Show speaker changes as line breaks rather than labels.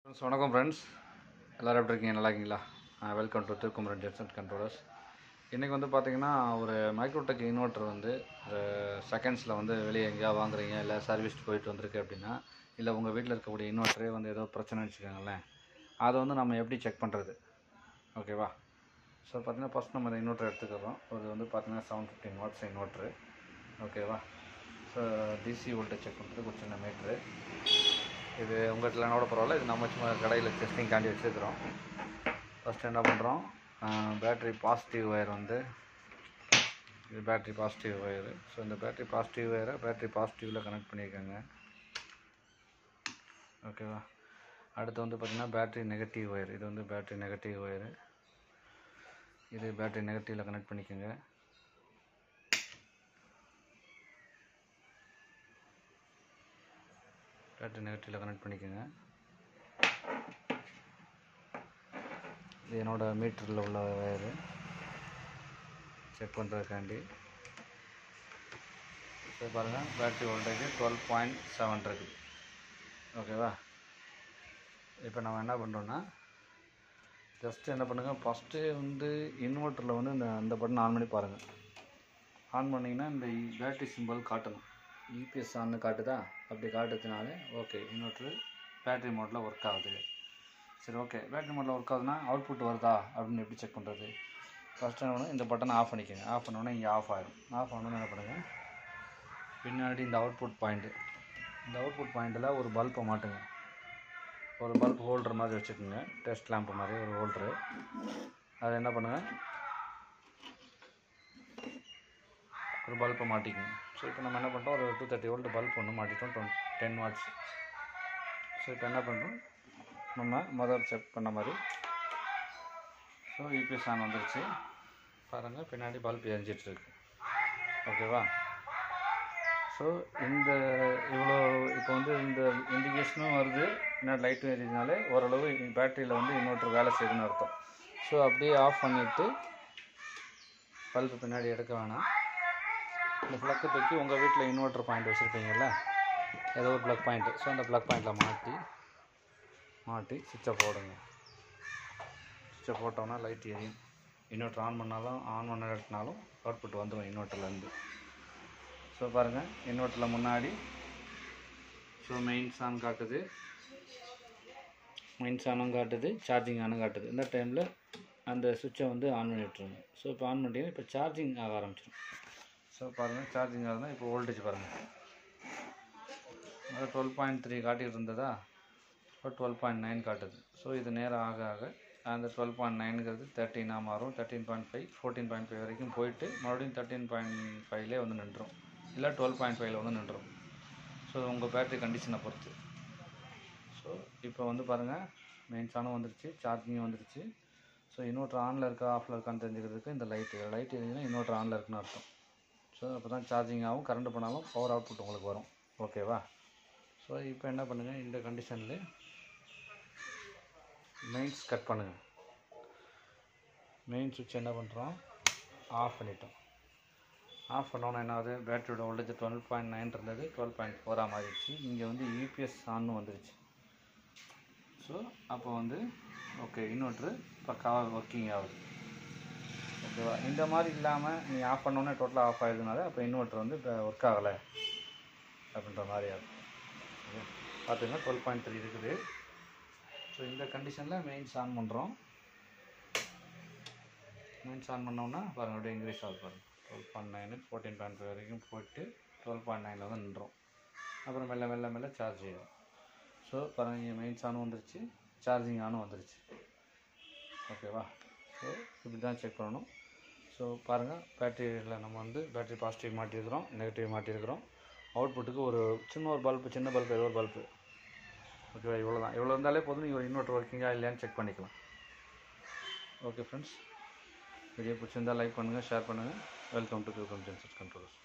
வணக்கம் ஃப்ரெண்ட்ஸ், எல்லோரும் எப்படி இருக்கீங்க? நல்லா இருக்கீங்களா? Welcome to Thirukumaran Jenson controllers. இன்றைக்கி வந்து பார்த்திங்கன்னா ஒரு மைக்ரோடெக் இன்வெர்ட்டர் வந்து செகண்ட்ஸில் வந்து வெளியே எங்கேயா வாங்குறீங்க, இல்லை சர்வீஸ் போயிட்டு வந்திருக்கு அப்படின்னா, இல்லை உங்கள் வீட்டில் இருக்கக்கூடிய இன்வெர்ட்டரே வந்து ஏதோ பிரச்சனை வச்சுக்கோங்களேன், அதை வந்து நம்ம எப்படி செக் பண்ணுறது? ஓகேவா? ஸோ பார்த்திங்கன்னா ஃபஸ்ட் நம்ம இந்த இன்வெர்ட்டர் எடுத்துக்கிறோம். அது வந்து பார்த்திங்கன்னா 715 வாட்ஸ் இன்வெர்ட்ரு. ஓகேவா? ஸோ டிசி வோல்டேஜ் செக் பண்ணுறதுக்கு ஒரு சின்ன மீட்ரு. இது உங்கள் இல்லைனோட பரவாயில்ல, இது நம்ம சும்மா கடையில் டெஸ்டிங்காண்டி வச்சுருக்கிறோம். ஃபஸ்ட்டு என்ன பண்ணுறோம், பேட்ரி பாசிட்டிவ் ஒயர் வந்து இது பேட்ரி பாசிட்டிவ் ஒயரு. ஸோ இந்த பேட்ரி பாசிட்டிவ் ஒயரை பேட்ரி பாசிட்டிவில் கனெக்ட் பண்ணியிருக்காங்க. ஓகேவா? அடுத்து வந்து பார்த்திங்கன்னா பேட்ரி நெகட்டிவ் ஒயர். இது வந்து பேட்ரி நெகட்டிவ் ஒயரு. இது பேட்ரி நெகட்டிவில் கனெக்ட் பண்ணிக்கோங்க. பேட்ரி நெகட்டிவில் கனெக்ட் பண்ணிக்கோங்க. இது என்னோடய மீட்டரில் உள்ள ஒயரு செக் பண்ணுறதுக்காண்டி. இப்போ பாருங்கள், பேட்ரி வோல்டேஜ் 12.7 இருக்குது. ஓகேவா? இப்போ நம்ம என்ன பண்ணுறோன்னா, ஜஸ்ட்டு என்ன பண்ணுங்கள், ஃபஸ்ட்டு வந்து இன்வெர்ட்டரில் வந்து அந்த பட்டன் ஆன் பண்ணி பாருங்கள். ஆன் பண்ணிங்கன்னா இந்த பேட்ரி சிம்பிள் காட்டணும். இபிஎஸ் ஆன்னு காட்டுதா? அப்படி காட்டுறதுனால ஓகே, இன்வெர்ட்ரு பேட்ரி மோட்டில் ஒர்க் ஆகுது. சரி, ஓகே, பேட்ரி மோட்டில் ஒர்க் ஆகுதுன்னா அவுட்புட் வருதா அப்படின்னு எப்படி செக் பண்ணுறது? ஃபஸ்ட்டு என்ன பண்ணுங்கள், இந்த பட்டனை ஆஃப் பண்ணிக்கோங்க. ஆஃப் பண்ணோன்னே இங்கே ஆஃப் ஆகிடும். ஆஃப் ஆனோன்னு என்ன பண்ணுங்கள், பின்னாடி இந்த அவுட்புட் பாயிண்ட்டில் ஒரு பல்பை மாட்டுங்க. ஒரு பல்ப் ஹோல்டர் மாதிரி வச்சுக்கோங்க, டெஸ்ட் லேம்ப் மாதிரி ஒரு ஹோல்டரு. அதை என்ன பண்ணுங்கள், ஒரு பல்பை மாட்டிக்கோங்க. ஸோ இப்போ நம்ம என்ன பண்ணுறோம், ஒரு 230 வோல்ட் பல்ப் ஒன்று மாட்டிட்டோம், 10 வாட்ஸ். ஸோ இப்போ என்ன பண்ணுறோம், நம்ம முதல் செக் பண்ண மாதிரி ஸோ யூபிஎஸ் ஆன் வந்துருச்சு. பாருங்கள், பின்னாடி பல்ப் எரிஞ்சிட்ருக்கு. ஓகேவா? ஸோ இந்த இவ்வளோ இப்போ வந்து இந்த இண்டிகேஷனும் வருது, இன்னும் லைட்டும் எரிஞ்சதுனாலே ஓரளவு பேட்டரியில் வந்து இன்வெர்ட்டர் வேலை செய்யுதுன்னு அர்த்தம். ஸோ அப்படியே ஆஃப் பண்ணிவிட்டு பல்பு பின்னாடி எடுக்க வேணாம். இந்த ப்ளக்கை தூக்கி உங்கள் வீட்டில் இன்வெர்ட்டர் பாயிண்ட் வச்சுருப்பீங்கள்ல, ஏதோ ஒரு ப்ளக் பாயிண்ட்டு. ஸோ அந்த ப்ளக் பாயிண்டில் மாட்டி சுவிட்சை போடுங்க. சுவிட்சை போட்டோன்னா லைட் எரியும். இன்வெர்ட்டர் ஆன் பண்ணாலும் அவுட்புட் வந்துடும் இன்வெர்ட்டர்லேருந்து. ஸோ பாருங்கள், இன்வெர்ட்டரில் முன்னாடி ஸோ மெயின்ஸ் ஆன் காட்டுது, சார்ஜிங் ஆனும் காட்டுது. இந்த டைமில் அந்த சுவிட்சை வந்து ஆன் பண்ணி விட்டுருங்க. ஸோ இப்போ ஆன் பண்ணிட்டீங்கன்னா இப்போ சார்ஜிங் ஆக ஆரம்பிச்சிடும். ஸோ பாருங்கள், சார்ஜிங் ஆகுதுன்னா இப்போ வோல்டேஜ் பாருங்கள், அது 12.3 காட்டிகிட்டு இருந்ததா, இப்போ 12.9 காட்டுது. ஸோ இது நேரம் ஆக அந்த 12.9ங்கிறது 13ஆக மாறும், 13.5, 14.5 வரைக்கும் போயிட்டு மறுபடியும் 13.5லே வந்து நின்றுடும், இல்லை 12.5ல் வந்து நின்றுடும். ஸோ உங்கள் பேட்ரி கண்டிஷனை பொறுத்து. ஸோ இப்போ வந்து பாருங்கள், மெயின்ஸ் ஆனும் வந்துருச்சு, சார்ஜிங்கும் வந்துருச்சு. ஸோ இன்வெர்ட்டர் ஆனில் இருக்கா ஆஃபில் இருக்கான்னு தெரிஞ்சுக்கிறதுக்கு இந்த லைட் எரிஞ்சுன்னா இன்வெர்ட்டர் ஆனில் இருக்குன்னு அர்த்தம். ஸோ அப்போ தான் சார்ஜிங் ஆகும், கரண்ட் பண்ணாலும் பவர் அவுட்புட் உங்களுக்கு வரும். ஓகேவா? ஸோ இப்போ என்ன பண்ணுங்கள், இந்த கண்டிஷனில் மெயின்ஸ் கட் பண்ணுங்கள். மெயின் சுவிட்ச் என்ன பண்ணுறோம், ஆஃப் பண்ணிட்டோம். ஆஃப் பண்ணோன்னா என்ன ஆகுது, பேட்டரியோட வோல்டேஜ் 12.9 இருந்தது 12.4 மாறிடுச்சு. இங்கே வந்து யூபிஎஸ் ஆன்னு வந்துருச்சு. ஸோ அப்போ வந்து ஓகே, இன்வெர்ட்ரு பக்காவாக ஒர்க்கிங் ஆகுது. ஓகேவா? இந்த மாதிரி இல்லாமல் நீ ஆஃப் பண்ணோன்னே டோட்டலாக ஆஃப் ஆகிடுதுனால அப்போ இன்வெர்ட்ரு வந்து இப்போ ஒர்க் ஆகலை அப்படின்ற மாதிரி ஆகும். ஓகே, பார்த்தீங்கன்னா 12.3 இருக்குது. ஸோ இந்த கண்டிஷனில் மெயின்ஸ் ஆன் பண்ணுறோம். மெயின்ஸ் ஆன் பண்ணோன்னா பாருங்கள், அப்படியே இன்க்ரீஸ் ஆகுது பாருங்கள், 12.9 14.5 வரைக்கும் போயிட்டு 12.9 வந்து நின்றோம். அப்புறம் மெல்ல சார்ஜ் ஆகிடும். ஸோ பாருங்கள், இங்கே மெயின்ஸ் ஆனும் வந்துருச்சு, சார்ஜிங் ஆனும் வந்துருச்சு. ஓகேவா? ஸோ இப்படி தான் செக் பண்ணணும். ஸோ பாருங்கள், பேட்டரியில் நம்ம வந்து பேட்டரி பாசிட்டிவ் மாட்டியிருக்கிறோம், நெகட்டிவ் மாட்டியிருக்கிறோம். அவுட்புட்டுக்கு ஒரு சின்ன பல்பு ஏதோ ஒரு பல்பு. ஓகேவா? இவ்வளோ இருந்தாலே போதும், நீங்கள் ஒரு இன்வெர்ட்டர் ஒர்க்கிங்காக இல்லையான்னு செக் பண்ணிக்கலாம். ஓகே ஃப்ரெண்ட்ஸ், வீடியோ பிடிச்சிருந்தால் லைக் பண்ணுங்கள், ஷேர் பண்ணுங்கள். Welcome to Thirukumaran Jenson controllers.